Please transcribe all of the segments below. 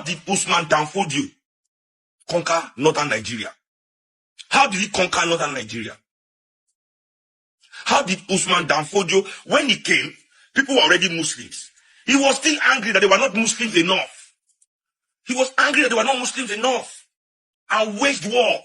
did Usman Danfodio conquer northern Nigeria? How did he conquer northern Nigeria? How did Usman Danfodio, when he came, people were already Muslims. He was still angry that they were not Muslims enough. He was angry that they were not Muslims enough. And waged war,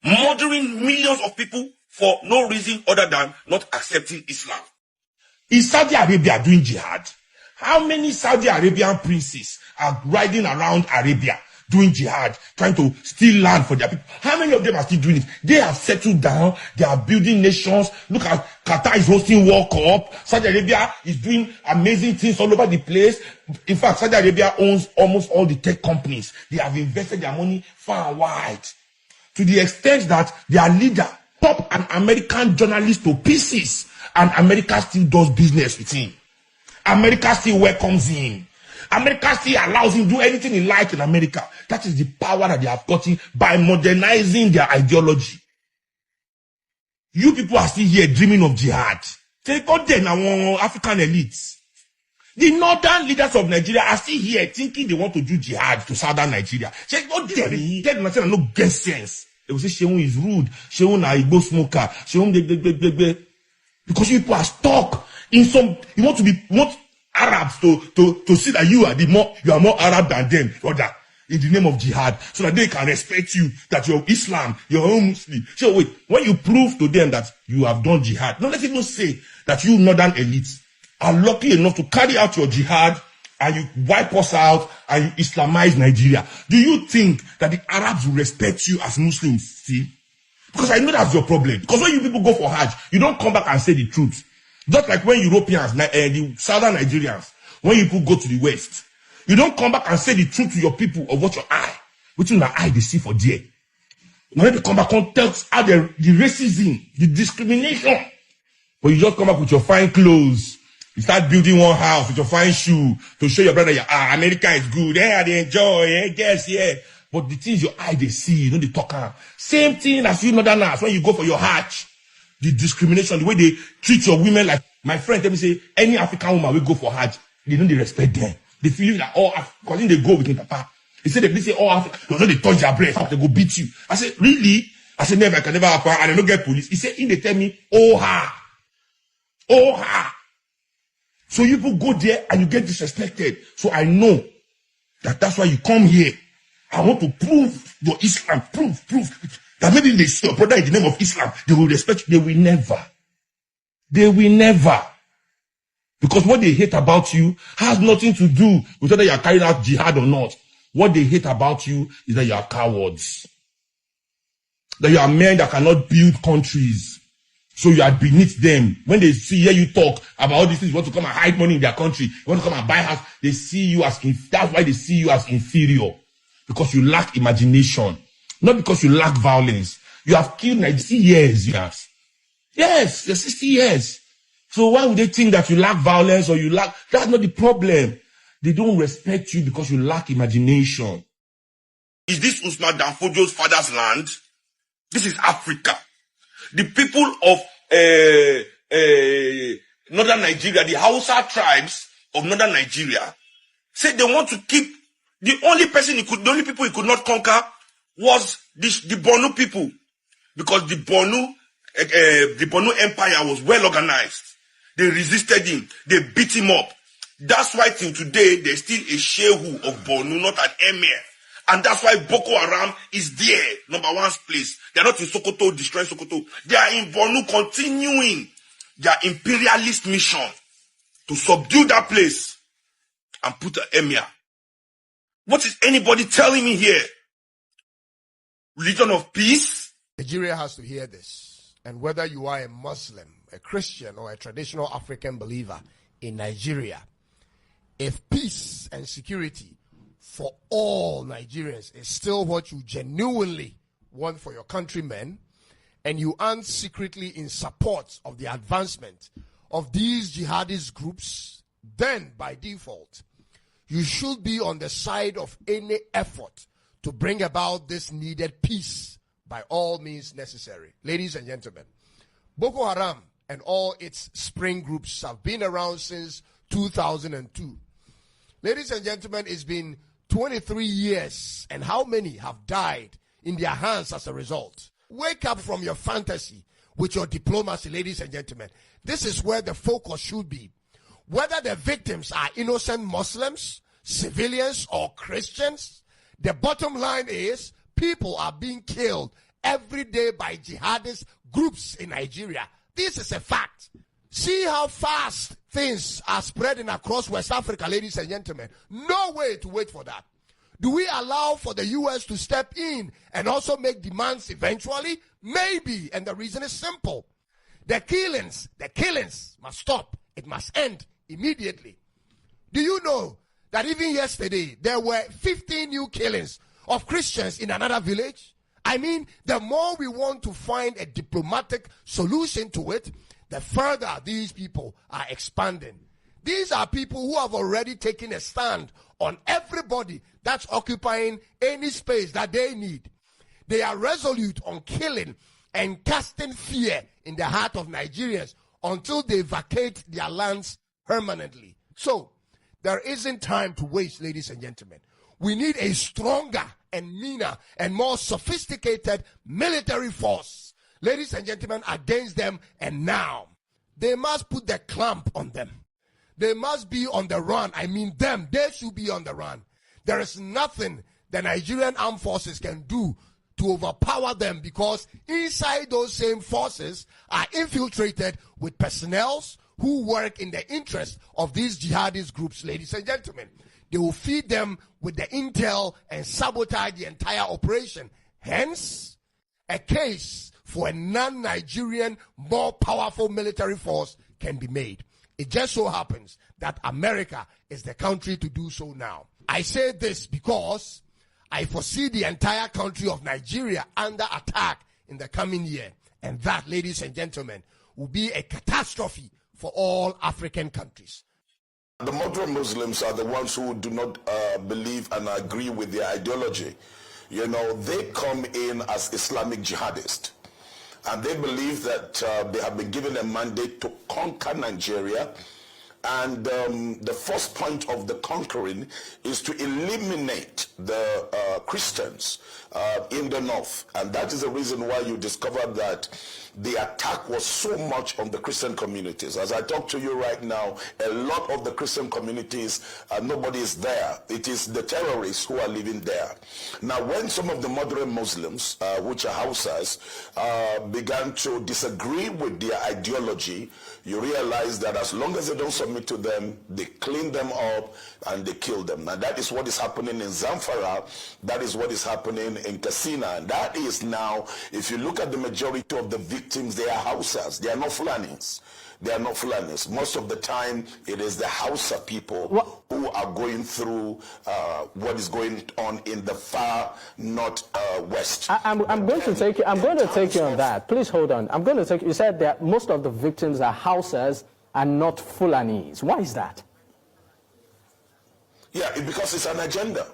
murdering millions of people for no reason other than not accepting Islam. Is Saudi Arabia doing jihad? How many Saudi Arabian princes are riding around Arabia doing jihad, trying to steal land for their people? How many of them are still doing it? They have settled down. They are building nations. Look at Qatar is hosting World Cup. Saudi Arabia is doing amazing things all over the place. In fact, Saudi Arabia owns almost all the tech companies. They have invested their money far and wide, to the extent that their leader popped an American journalist to pieces, and America still does business with him. America still welcomes him. America still allows him to do anything he likes in America. That is the power that they have gotten by modernizing their ideology. You people are still here dreaming of jihad. They got them now, African elites. The northern leaders of Nigeria are still here thinking they want to do jihad to southern Nigeria. They no get sense. They will say Sheun is rude. Sheun na Igbo smoker. Sheun because you people are stuck in some. You want Arabs to see that you are more Arab than them, or that in the name of jihad, so that they can respect you, that you're Islam, you're own Muslim. So wait, when you prove to them that you have done jihad, don't let even say that you northern elites are lucky enough to carry out your jihad and you wipe us out and you Islamize Nigeria. Do you think that the Arabs will respect you as Muslims? See? Because I know that's your problem. Because when you people go for Hajj, you don't come back and say the truth. Just like when Europeans, the southern Nigerians, when you people go to the West, you don't come back and say the truth to your people of what your eye, which in the eye they see for there. When they come back and tell how the racism, the discrimination, but you just come back with your fine clothes. You start building one house with your fine shoe to show your brother, America is good. Yeah, they enjoy. Yes, yeah. But the things your eye they see, you know, they talk. Same thing as you northerners when you go for your Hajj. The discrimination, the way they treat your women, like my friend tell me say, any African woman will go for Hajj, they respect them. They feel that all because they go with him, papa. He said they say all African, they touch their breast, they go beat you. I said, really? I said, never, I can never happen, and I don't get police. He said, they tell me, oh ha. So you people go there and you get disrespected. So I know that's why you come here. I want to prove your Islam, prove. That maybe they see your brother in the name of Islam, they will respect you. They will never. Because what they hate about you has nothing to do with whether you are carrying out jihad or not. What they hate about you is that you are cowards. That you are men that cannot build countries. So you are beneath them. When they hear you talk about all these things, you want to come and hide money in their country, you want to come and buy house, they see you as, that's why they see you as inferior. Because you lack imagination. Not because you lack violence. You have killed 90 years, yes. Yes, you're 60 years. So why would they think that you lack violence or you lack, that's not the problem. They don't respect you because you lack imagination. Is this Usman Danfodio's father's land? This is Africa. The people of northern Nigeria, the Hausa tribes of northern Nigeria, said they want to keep the only people he could not conquer was the Borno people, because the Borno Empire was well organized. They resisted him. They beat him up. That's why till today there's still a shehu of Borno, not an emir. And that's why Boko Haram is there, number one place. They are not in Sokoto, destroying Sokoto. They are in Borno continuing their imperialist mission to subdue that place and put an emir. What is anybody telling me here? Religion of peace? Nigeria has to hear this. And whether you are a Muslim, a Christian, or a traditional African believer in Nigeria, if peace and security for all Nigerians is still what you genuinely want for your countrymen, and you aren't secretly in support of the advancement of these jihadist groups, then by default, you should be on the side of any effort to bring about this needed peace by all means necessary. Ladies and gentlemen, Boko Haram and all its spring groups have been around since 2002. Ladies and gentlemen, it's been 23 years, and how many have died in their hands as a result? Wake up from your fantasy with your diplomacy, ladies and gentlemen. This is where the focus should be. Whether the victims are innocent Muslims, civilians, or Christians, the bottom line is people are being killed every day by jihadist groups in Nigeria. This is a fact. See how fast things are spreading across West Africa, ladies and gentlemen. No way to wait for that. Do we allow for the U.S. to step in and also make demands eventually? Maybe, and the reason is simple. The killings must stop. It must end immediately. Do you know that even yesterday there were 15 new killings of Christians in another village? I mean, the more we want to find a diplomatic solution to it, the further these people are expanding. These are people who have already taken a stand on everybody that's occupying any space that they need. They are resolute on killing and casting fear in the heart of Nigerians until they vacate their lands permanently. So, there isn't time to waste, ladies and gentlemen. We need a stronger and meaner and more sophisticated military force, ladies and gentlemen, against them, and now. They must put the clamp on them. They must be on the run. I mean them. They should be on the run. There is nothing the Nigerian armed forces can do to overpower them, because inside those same forces are infiltrated with personnel who work in the interest of these jihadist groups, ladies and gentlemen. They will feed them with the intel and sabotage the entire operation. Hence, a case for a non-Nigerian, more powerful military force can be made. It just so happens that America is the country to do so now. I say this because I foresee the entire country of Nigeria under attack in the coming year. And that, ladies and gentlemen, will be a catastrophe for all African countries. The moderate Muslims are the ones who do not believe and agree with their ideology. You know, they come in as Islamic jihadists. And they believe that they have been given a mandate to conquer Nigeria. And the first point of the conquering is to eliminate the Christians in the north. And that is the reason why you discovered that the attack was so much on the Christian communities. As I talk to you right now, a lot of the Christian communities, nobody is there. It is the terrorists who are living there. Now, when some of the moderate Muslims, which are Hausas, began to disagree with their ideology, you realize that as long as they don't submit to them, they clean them up and they kill them. Now, that is what is happening in Zamfara. That is what is happening in Katsina. And that is now, if you look at the majority of the victims, they are Hausas. They are not Fulanis. They are not Fulanis. Most of the time, it is the Hausa people who are going through what is going on in the far northwest. I'm going to take you. I'm going to take you on that. Please hold on. I'm going to take. You said that most of the victims are Hausas and not Fulanis. Why is that? Yeah, because it's an agenda.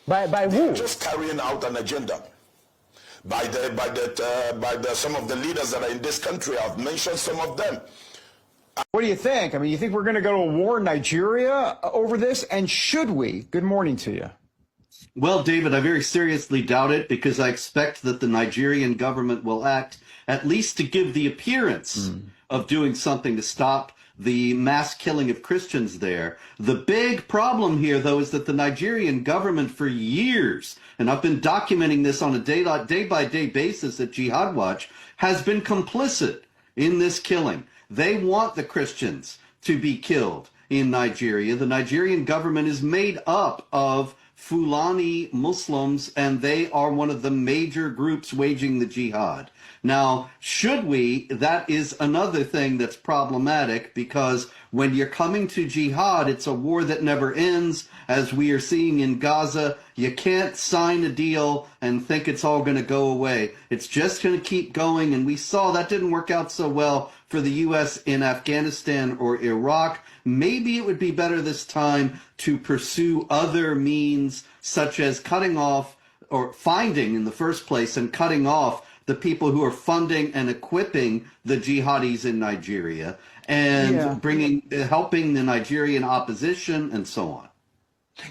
By who? Just carrying out an agenda. By some of the leaders that are in this country. I've mentioned some of them. What do you think? I mean, you think we're going to go to a war in Nigeria over this? And should we? Good morning to you. Well, David, I very seriously doubt it, because I expect that the Nigerian government will act at least to give the appearance of doing something to stop the mass killing of Christians there. The big problem here, though, is that the Nigerian government for years, and I've been documenting this on a day-by-day basis at Jihad Watch, has been complicit in this killing. They want the Christians to be killed in Nigeria. The Nigerian government is made up of Fulani Muslims, and they are one of the major groups waging the jihad. Now, should we? That is another thing that's problematic, because when you're coming to jihad, it's a war that never ends. As we are seeing in Gaza, you can't sign a deal and think it's all going to go away. It's just going to keep going, and we saw that didn't work out so well for the U.S. in Afghanistan or Iraq. Maybe it would be better this time to pursue other means, such as cutting off, or finding in the first place and cutting off the people who are funding and equipping the jihadis in Nigeria, and helping the Nigerian opposition and so on.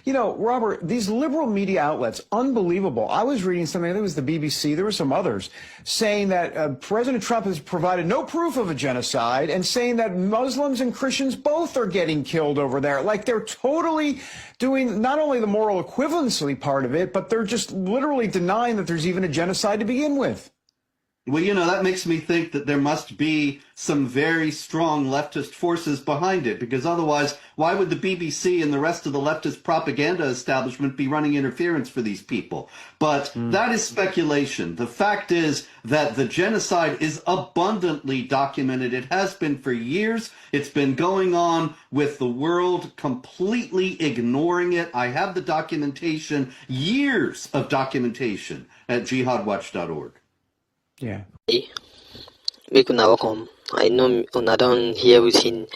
You know, Robert, these liberal media outlets, unbelievable. I was reading something, I think it was the BBC, there were some others, saying that President Trump has provided no proof of a genocide and saying that Muslims and Christians both are getting killed over there. Like they're totally doing not only the moral equivalency part of it, but they're just literally denying that there's even a genocide to begin with. Well, you know, that makes me think that there must be some very strong leftist forces behind it, because otherwise, why would the BBC and the rest of the leftist propaganda establishment be running interference for these people? But that is speculation. The fact is that the genocide is abundantly documented. It has been for years. It's been going on with the world completely ignoring it. I have the documentation, years of documentation at jihadwatch.org. Yeah. Make una welcome. I know una don't hear within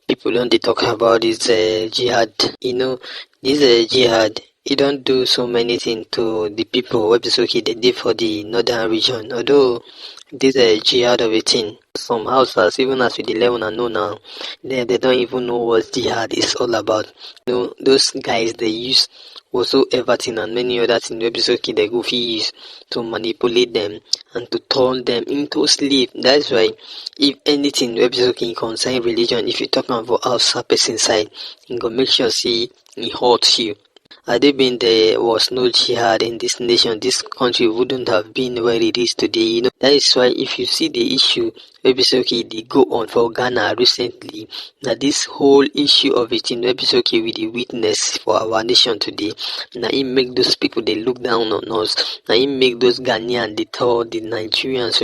people don't they talk about this jihad. You know, this jihad, it don't do so many things to the people who okay they did for the northern region. Although this jihad of a thing, some houses, even as with the level I know now, they don't even know what jihad is all about. You know, those guys they use also everything and many other things they go use to manipulate them and to turn them into slave. That's why if anything concern religion, if you talk about outside person side, you go make sure see it hurts you. Had there been there was no jihad in this nation, this country wouldn't have been where it is today. You know, that is why if you see the issue, maybe they go on for Ghana recently. Now this whole issue of it in maybe with the witness for our nation today. Now it make those people they look down on us. Now it make those Ghanaians they tell the Nigerians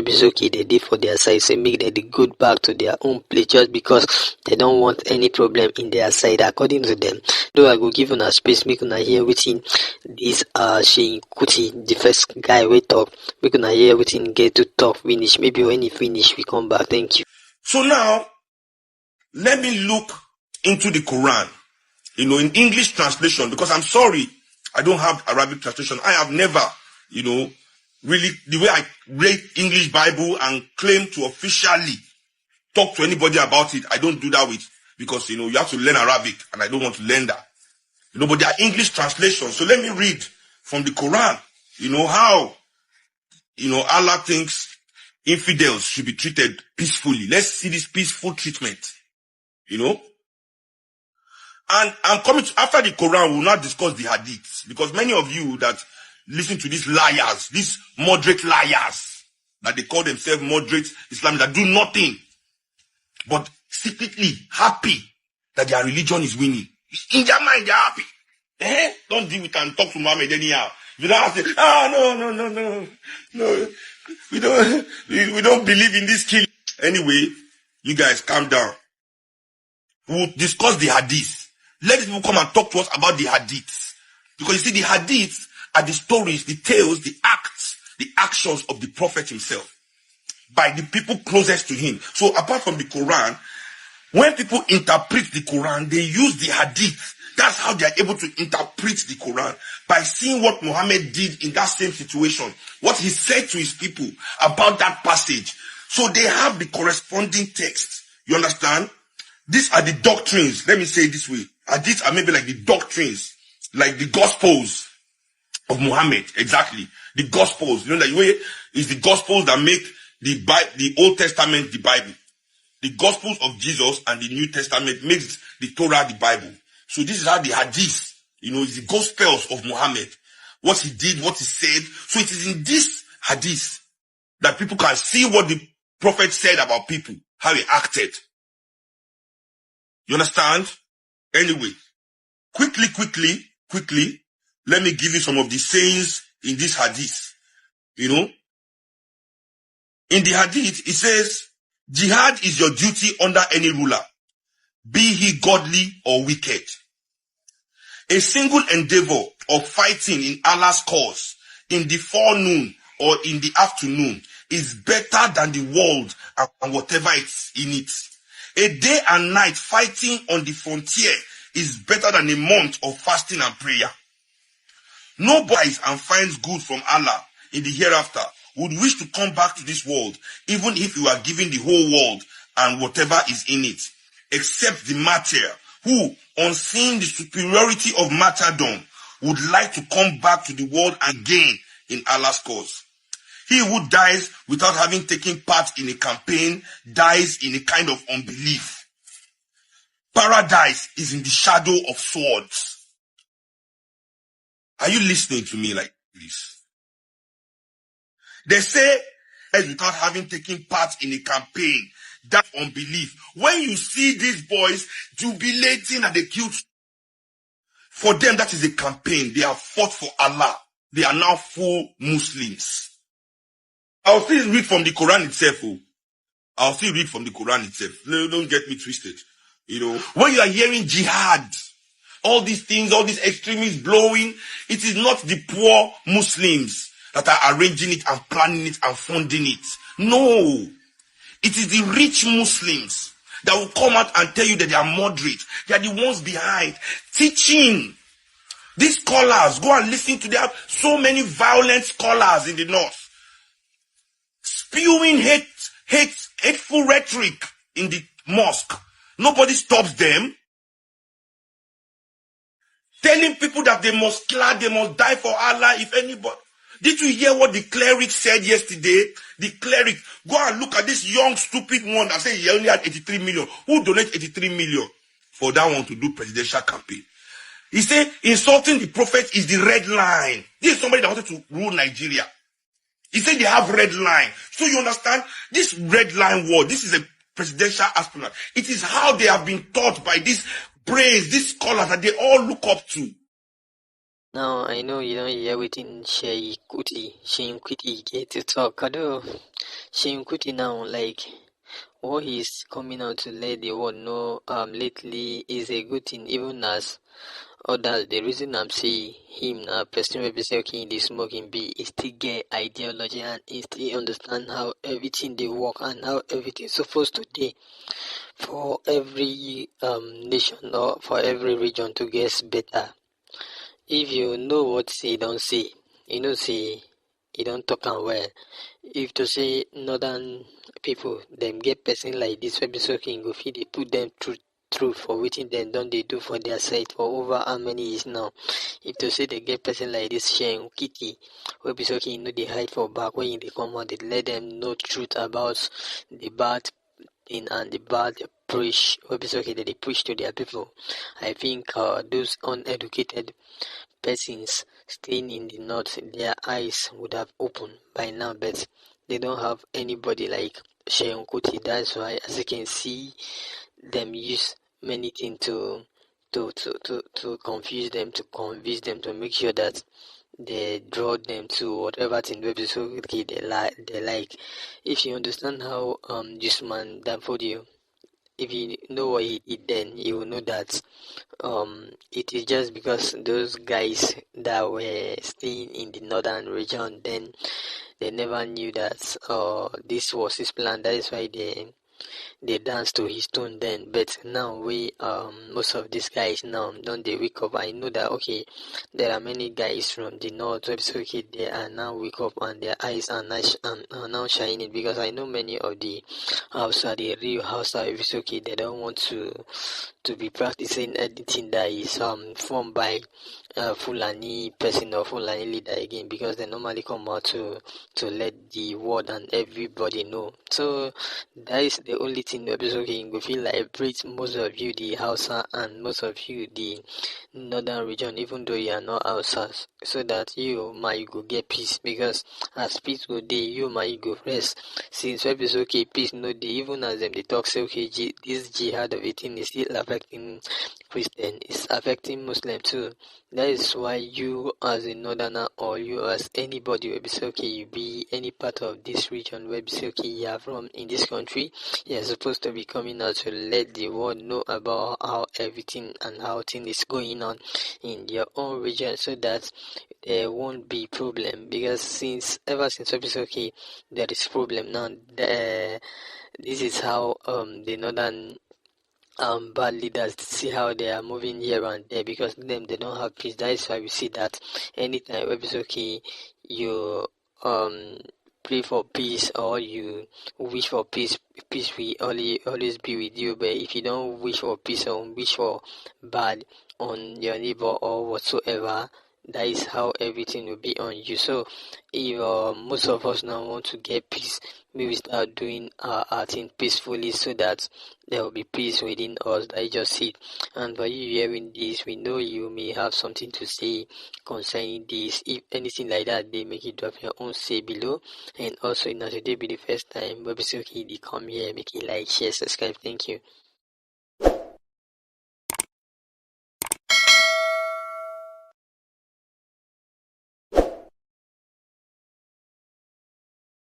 they did for their side, so make them they go back to their own place just because they don't want any problem in their side according to them. Though I go give on a space, make on hear everything this Shein Kuti, the first guy we talk, we gonna hear everything get to talk finish. Maybe when he finish we come back. Thank you. So now, let me look into the Quran, you know, in English translation, because I'm sorry, I don't have Arabic translation. I have never, you know, really, the way I read English Bible and claim to officially talk to anybody about it, I don't do that with, because, you know, you have to learn Arabic, and I don't want to learn that. You know, but they are English translations. So let me read from the Quran, you know, how, you know, Allah thinks infidels should be treated peacefully. Let's see this peaceful treatment, you know. And I'm coming to, after the Quran, we'll not discuss the hadiths, because many of you that listen to these liars, these moderate liars, that they call themselves moderate Islamists, that do nothing, but secretly happy that their religion is winning. In their mind, they're happy. Don't deal with and talk to Muhammad anyhow. You don't have to say, no. We don't believe in this killing. Anyway, you guys calm down. We'll discuss the hadith. Let people come and talk to us about the hadiths. Because you see, the hadiths are the stories, the tales, the acts, the actions of the Prophet himself, by the people closest to him. So apart from the Quran, when people interpret the Quran, they use the hadith. That's how they are able to interpret the Quran, by seeing what Muhammad did in that same situation, what he said to his people about that passage. So they have the corresponding text. You understand? These are the doctrines. Let me say it this way. Hadiths are maybe like the doctrines, like the Gospels of Muhammad. Exactly. The Gospels. You know, that way is the Gospels that make the Old Testament the Bible. The Gospels of Jesus and the New Testament makes the Torah the Bible. So this is how the Hadith, you know, is the Gospels of Muhammad. What he did, what he said. So it is in this Hadith that people can see what the Prophet said about people, how he acted. You understand? Anyway, quickly, let me give you some of the sayings in this Hadith. You know, in the Hadith, it says, Jihad is your duty under any ruler, be he godly or wicked. A single endeavor of fighting in Allah's cause in the forenoon or in the afternoon is better than the world and whatever it's in it. A day and night fighting on the frontier is better than a month of fasting and prayer. No buys and finds good from Allah in the hereafter would wish to come back to this world, even if you are given the whole world and whatever is in it, except the matter who, on seeing the superiority of martyrdom, would like to come back to the world again in Allah's cause. He who dies without having taken part in a campaign dies in a kind of unbelief. Paradise is in the shadow of swords. Are you listening to me like this? They say, without having taken part in a campaign, that unbelief. When you see these boys jubilating at the guilt, for them that is a campaign. They have fought for Allah. They are now full Muslims. I'll still read from the Quran itself. I'll still read from the Quran itself. No, don't get me twisted. When you are hearing jihad, all these things, all these extremists blowing, it is not the poor Muslims that are arranging it and planning it and funding it. No. It is the rich Muslims that will come out and tell you that they are moderate. They are the ones behind teaching. These scholars, go and listen to them. So many violent scholars in the north spewing hateful rhetoric in the mosque. Nobody stops them. Telling people that they must die for Allah if anybody. Did you hear what the cleric said yesterday? The cleric, go and look at this young stupid one that said he only had 83 million. Who donated 83 million for that one to do presidential campaign? He said insulting the prophet is the red line. This is somebody that wanted to rule Nigeria. He said they have red line. So you understand? This red line word, this is a presidential aspirant. It is how they have been taught by these brains, these scholars that they all look up to. Now, I know you don't hear within Shane Kuti get to talk. Although Shane Kuti now, like, what he's coming out to let the world know lately is a good thing, even as others. The reason I'm saying him now, person will be saying, okay, in the smoking bee, is still get ideology and he still understand how everything they work and how everything's supposed to be for every nation or for every region to get better. If you know what he don't say, say he don't talk and well. If to say northern people, them get person like this, will be so king, go feed they put them through for waiting them don't they do for their side for over how many years now. If to say they get person like this Shane Kitty, will be so king, they hide for back when they come out, they let them know truth about the bad thing and the bad preach, will be so okay that they preach to their people. I think those uneducated persons staying in the north, their eyes would have opened by now, but they don't have anybody like Shane Kuti. That's why, as you can see, them use many things to confuse them, to convince them, to make sure that they draw them to whatever thing they like. If you understand how this man done for you, if you know what he did, then you will know that it is just because those guys that were staying in the northern region, then they never knew that this was his plan. That is why they dance to his tune then. But now we most of these guys now don't they wake up. I know that okay, there are many guys from the north, so okay, they are now wake up and their eyes are now shining, because I know many of the Hausa, the real Hausa, if it's okay, they don't want to be practicing anything that is formed by Fulani person or Fulani leader again, because they normally come out to let the world and everybody know. So that is the only thing that is okay. You feel like breeds most of you the Hausa and most of you the northern region, even though you are not Hausas, so that you might go get peace, because as peace go day, you might go rest. Since web is okay, peace no day, even as them they talk say okay, this jihad of it is still affecting Christian, it's affecting Muslim too. That is why you as a northerner, or you as anybody will be okay, you be any part of this region where be okay you are from in this country, you are supposed to be coming out to let the world know about how everything and how things is going on in your own region, so that there won't be problem. Because ever since web is okay, there is problem now. This is how the northern bad leaders see how they are moving here and there, because they don't have peace. That is why we see that anytime web is okay, you pray for peace or you wish for peace, peace will always be with you. But if you don't wish for peace or wish for bad on your neighbor or whatsoever, that is how everything will be on you. So if most of us now want to get peace, maybe start doing our thing peacefully so that there will be peace within us. I just see it. And by you hearing this, we know you may have something to say concerning this. If anything like that, they make it drop your own say below. And also, today be the first time, but it's okay, they come here, make it like, share, subscribe. Thank you.